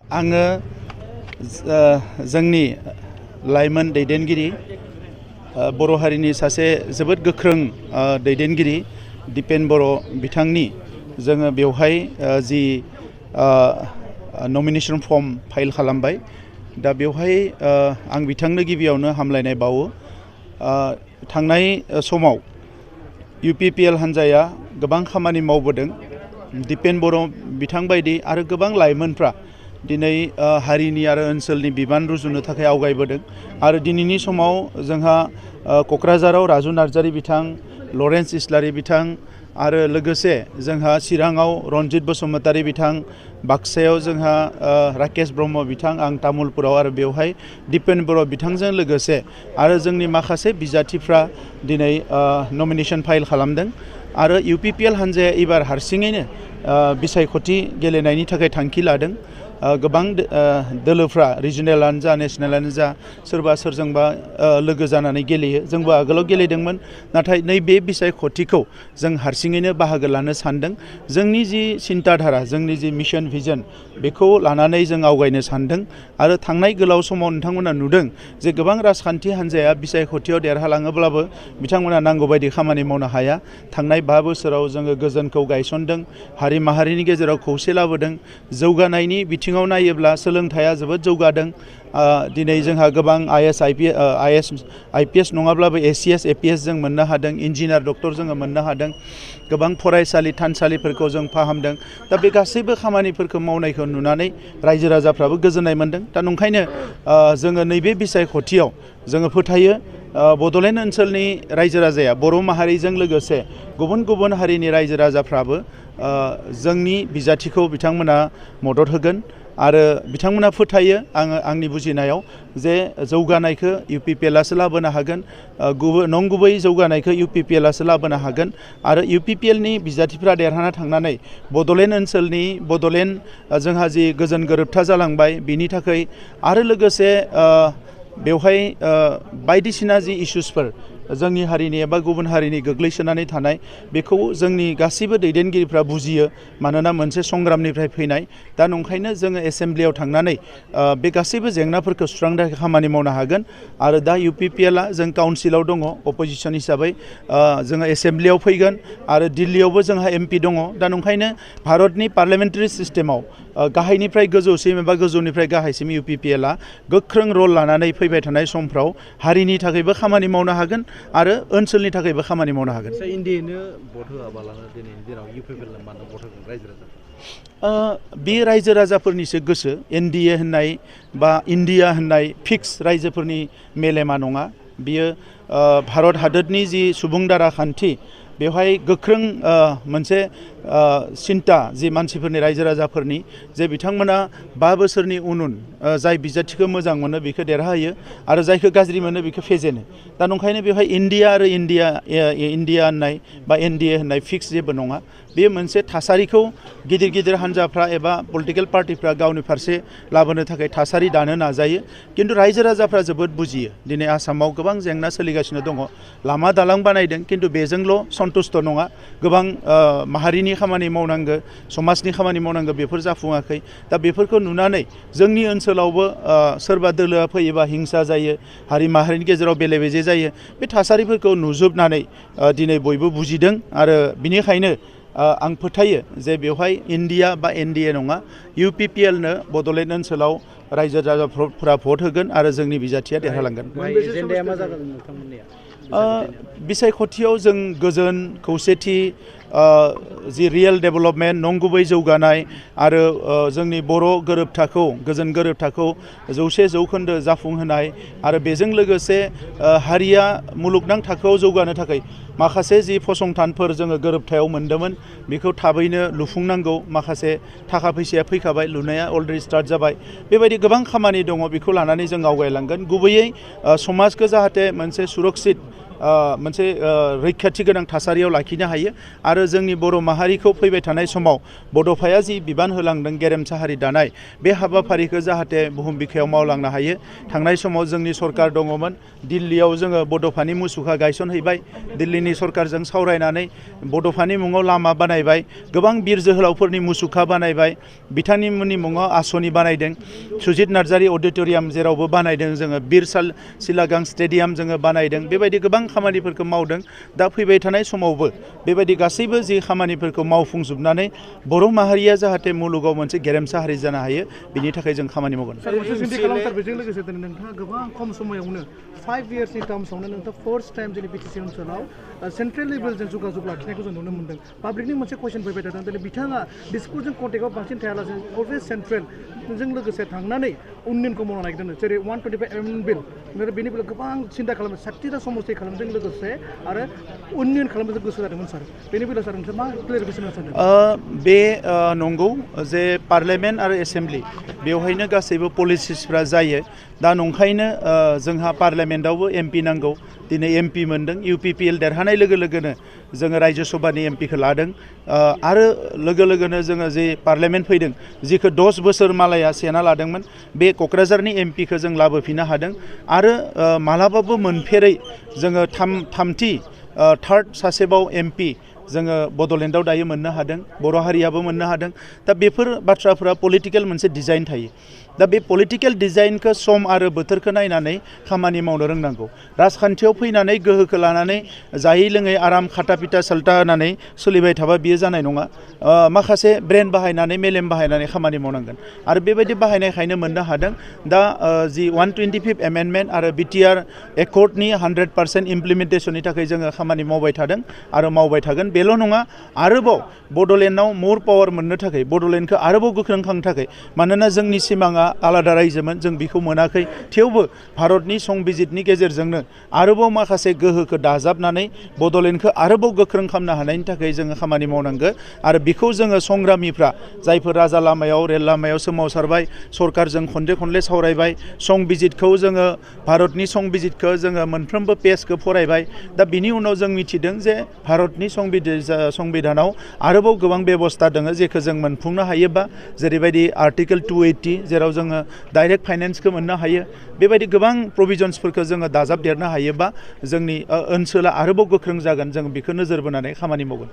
आङो जोंनि लाइमोन दैदेनगिरि बर' हारिनि सासे जोबोद गोख्रों दैदेनगिरि दिपेन बर' बिथांनि जोङो बेवहाय जि नमिनेशन फर्म फाइल खालामबाय दा बेवहाय आं बिथांनो गिबियावनो हामलायनाय बावो थांनाय समाव UPPL हान्जाया गोबां खामानि मावबोदों दिपेन बर' बिथां बायदि आरो गोबां लाइमोनफ्रा दिनै हारिनि आरो ओनसोलनि बिबान रुजुनो थाखाय आवगायबोदों आरो दिनैनि समाव जोंहा क'क्राझाराव राजु नार्जारी बिथां लरेन्स इस्लारि बिथां आरो लोगोसे जोंहा चिराङाव रनजित बसुमतारी बिथां बाक्सायाव जोंहा राकेश ब्रह्म बिथां आं तामुलपुराव आरो बेवहाय दिपेन बर' बिथांजों लोगोसे आरो जोंनि माखासे बिजाथिफ्रा दिनै नमिनेशन फाइल खालामदों आरो UPPL हान्जाया एबार हारसिङैनो बिसायख'थि गेलेनायनि थाखाय थांखि लादों गोबां दोलोफ्रा रिजनेलानो जा नेसनेलानो जा सोरबा सोरजोंबा लोगो जानानै गेलेयो जोंबो आगोलाव गेलेदोंमोन नाथाय नैबे बिसायख'थिखौ जों हारसिङैनो बाहागो लानो सानदों जोंनि जि सिन्ताधारा जोंनि जि मिशन भिजन बेखौ लानानै जों आवगायनो सानदों आरो थांनाय गोलाव समाव नोंथांमोना नुदों जे गोबां राजखान्थि हान्जाया बिसायख'थियाव देरहालाङोब्लाबो बिथांमोना नांगौ बायदि खामानि मावनो हाया थांनाय 5 बोसोराव जोङो गोजोनखौ गायसनदों हारि माहारिनि गेजेराव खौसे लाबोदों जौगानायनि बिथिङाव नायोब्ला सोलोंथाइया जोबोद जौगादों दिनै जोंहा गोबां IPS नङाब्लाबो ACS APS जों मोननो हादों इन्जिनियार डक्टर जोङो मोननो हादों गोबां फरायसालि थानसालिफोरखौ जों फाहामदों दा बे गासैबो खामानिफोरखौ मावनायखौ नुनानै रायजो राजाफ्राबो गोजोननाय मोनदों दा नंखायनो जोङो नैबे बिसायख'थियाव जोङो फोथायो बड'लेण्ड ओनसोलनि रायजो राजाया बर' माहारिजों लोगोसे गुबुन गुबुन हारिनि रायजो राजाफ्राबो जोंनि बिजाथिखौ बिथांमोना मदद होगोन आरो बिथांमोना फोथायो आंनि बुजिनायाव जे जौगानायखौ UPPLआसो लाबोनो हागोन नंगुबै जौगानायखौ UPPLआसो लाबोनो हागोन आरो UPPLनि बिजाथिफ्रा देरहाना थांनानै बड'लेण्ड ओनसोलनि जोंहा जि गोजोन गोरोबथा जालांबाय बिनि थाखाय आरो लोगोसे बेवहाय बायदिसिना जि इस्युसफोर जोंनि हारिनि एबा गुबुन हारिनि गोग्लैसोनानै थानाय बेखौ जोंनि गासैबो दैदेनगिरिफ्रा बुजियो मानोना मोनसे संग्रामनिफ्राय फैनाय दा नंखायनो जोङो एसेमब्लियाव थांनानै बे गासैबो जेंनाफोरखौ सुस्रांनो थाखाय खामानि मावनो हागोन आरो दा UPPLआ जों काउन्सिलाव दङ अपोजिसन हिसाबै जोङो एसेमब्लियाव फैगोन आरो दिल्लीयावबो जोंहा MP दङ दा नंखायनो भारतनि पार्लियामेन्टारि सिस्टेमाव गाहायनिफ्राय गोजौसिम एबा गोजौनिफ्राय गाहायसिम UPPLआ गोख्रों रल लानानै फैबाय थानाय समफ्राव हारिनि थाखायबो खामानि मावनो हागोन आरो ओनसोलनि थाखायबो खामानि मावनो हागोन इन्डियानो भट होआबालानो दिनैनि दिनाव UPPLनो मानो भट होगोन रायजो राजा बे रायजो राजाफोरनिसो गोसो NDA होननाय बा इन्डिया होननाय फिक्स रायजोफोरनि मेलेमा नङा बियो भारत हादोरनि जि सुबुं दारा खान्थि बेवहाय गोख्रों मोनसे सिन्ता जि मानसिफोरनि रायजो राजाफोरनि जे बिथांमोना 5 बोसोरनि उन जाय बिजाथिखौ मोजां मोनो बेखौ देरहाहोयो आरो जायखौ गाज्रि मोनो बेखौ फेजेनो दा नंखायनो बेवहाय इन्डिया आरो इन्डिया होननाय बा NDA होननाय फिक्स जेबो नङा बे मोनसे थासारिखौ गिदिर गिदिर हान्जाफ्रा एबा पलिटिकेल पार्टिफ्रा गावनि फारसे लाबोनो थाखाय थासारि दानो नाजायो खिन्थु रायजो राजाफ्रा जोबोद बुजियो दिनै आसामाव गोबां जेंना सोलिगासिनो दङ लामा दालां बानायदों खिन्थु बेजोंल' सन्तुष्ट नङा गोबां माहारिनि खामानि मावनांगौ समाजनि खामानि मावनांगौ बेफोर जाफुङाखै दा बेफोरखौ नुनानै जोंनि ओनसोलावबो सोरबा दोलोआ फैयोबा हिंसा जायो हारि माहारिनि गेजेराव बेले बेजे जायो बे थासारिफोरखौ नुजोबनानै दिनै बयबो बुजिदों आरो बिनिखायनो आं फोथायो जे बेवहाय इन्डिया बा NDA नङा UPPLनो बड'लेण्ड ओनसोलाव रायजो राजाफोरा भट होगोन आरो जोंनि बिजाथिया देरहालांगोन बिसायख'थियाव जों गोजोन खौसेथि जि रियेल डेभेलपमेन्ट नंगुबै जौगानाय आरो जोंनि बर' गोजोन गोरोबथाखौ 100% जाफुंहोनाय आरो बेजों लोगोसे हारिया मुलुगनां थाखोआव जौगानो थाखाय माखासे जि फसंथानफोर जोङो गोरोबथायाव मोन्दोंमोन बेखौ थाबैनो लुफुंनांगौ माखासे थाखा फैसाया फैखाबाय लुनाया अलरेडि स्टार्ट जाबाय बेबायदि गोबां खामानि दङ बेखौ लानानै जों आवगायलांगोन गुबैयै समाजखौ जाहाथे मोनसे सुरक्षित मोनसे रैखाथि गोनां थासारियाव लाखिनो हायो आरो जोंनि बर' माहारिखौ फैबाय थानाय समाव बड'फाया जि बिबान होलांदों गेरेमसा हारि दानाय बे हाबाफारिखौ जाहाथे बुहुम बिखायाव मावलांनो हायो। थांनाय समाव जोंनि सरकार दङमोन दिल्लीयाव जोङो बड'फानि मुसुखा गायसनहैबाय दिल्लीनि सरकारजों सावरायनानै बड'फानि मुङाव लामा बानायबाय गोबां बिर जोहोलावफोरनि मुसुखा बानायबाय बिथांनिमोननि मुङाव आसनि बानायदों सुजित नार्जारि अडिट'रियाम जेरावबो बानायदों जोङो बिर सिलागां स्टेडियाम जोङो बानायदों बेबायदि गोबां खामानिफोरखौ मावदों दा फैबाय थानाय समावबो बेबायदि गासैबो जि खामानिफोरखौ मावफुंजोबनानै बर' माहारिया जाहाथे मुलुगाव मोनसे गेरेमसा हारि जानो हायो बिनि थाखाय जों खामानि मावगोन। बेजों लोगोसे नोंथाङा गोबां खम समायावनो 5 इयार्सनि टार्म्सआवनो नोंथाङा फार्स्ट टाइम जोंनि बिटिसि ओनसोलाव सेन्ट्रेल लेभेलजों जगाजग लाखिनायखौ जों नुनो मोन्दों। पाब्लिकनि मोनसे कुइसन फैबाय थादों दिनै बिथाङा डिसपुटजों कन्टेक्टआव बांसिन थायालासे अलवेज सेन्ट्रेलजों लोगोसे थांनानै उन्नयनखौ मावनो नागिरदों जेरै 125 एमेन्डमेन्ट बिल बेनि बेलायाव गोबां सिन्था खालामो 60टा समस्ति खालामदों लोगोसे आरो उन्नयन खालामनो गोसो जादोंमोन सार बेनि बेलायाव सार नोंथाङा मा क्लियारिफिकेसन होनो सानदों? बे नंगौ जे पार्लियामेन्ट आरो एसेम्ब्लि बेवहायनो गासैबो पलिसिसफ्रा जायो दा नंखायनो जोंहा पार्लियामेन्टआवबो एमपि नांगौ दिनै एमपि मोनदों UPPL देरहानाय लोगो लोगोनो जोङो रायजो सभानि एमपिखौ लादों आरो लोगो लोगोनो जोङो जे पार्लियामेन्ट फैदों जिखौ 10 बोसोर मालाया सेना लादोंमोन बे क'क्राझारनि एमपिखौ जों लाबोफिननो हादों आरो मालाबाबो मोनफेरै जोङो थामथि थार्ड सासेबाव एमपि जोङो बड'लेण्डआव दायो मोननो हादों बर' हारियाबो मोननो हादों दा बेफोर बाथ्राफोरा पलिटिकेल मोनसे डिजाइन थायो दा बे पलिटिकेल डिजाइनखौ सम आरो बोथोरखौ नायनानै खामानि मावनो रोंनांगौ राजखान्थियाव फैनानै गोहोखौ लानानै जायै लोङै आराम खाटा पिटा साल्टा होनानै सोलिबाय थाबा बियो जानाय नङा माखासे ब्रेन बाहायनानै मेलेम बाहायनानै खामानि मावनांगोन आरो बेबायदि बाहायनायखायनो मोननो हादों दा जि 125 एमेन्डमेन्ट आरो BTR एकर्डनि 100% इमप्लिमेन्टेसननि थाखाय जोङो खामानि मावबाय थादों आरो मावबाय थागोन बेल' नङा आरोबाव बड'लेण्डआव मोर पावार मोननो थाखाय बड'लेण्डखौ आरोबाव गोख्रों खालामनो थाखाय मानोना जोंनि सिमाङा आलादा रायजोमोन जों बेखौ मोनाखै थेवबो भारतनि संबिजितनि गेजेरजोंनो आरोबाव माखासे गोहोखौ दाजाबनानै बड'लेण्डखौ आरोबाव गोख्रों खालामनो हानायनि थाखाय जोङो खामानि मावनांगौ आरो बेखौ जोङो संग्रामिफ्रा जायफोर राजा लामायाव रेल लामायाव सोमावसारबाय सरकारजों खनले सावरायबाय संबिजितखौ जोङो भारतनि संबिजितखौ जोङो मोनफ्रोमबो पेजखौ फरायबाय दा बिनि उनाव जों मिथिदों जे भारतनि संबिधानाव आरोबाव गोबां बेबस्था दङ जेखौ जों मोनफुंनो हायोबा जेरैबायदि आर्टिकेल 280 जेराव जोङो डाइरेक्ट फाइनेन्सखौ मोननो हायो बेबायदि गोबां प्रभिजन्सफोरखौ जोङो दाजाबदेरनो हायोबा जोंनि ओनसोला आरोबाव गोख्रों जागोन जों बेखौ नोजोर बोनानै खामानि मावगोन।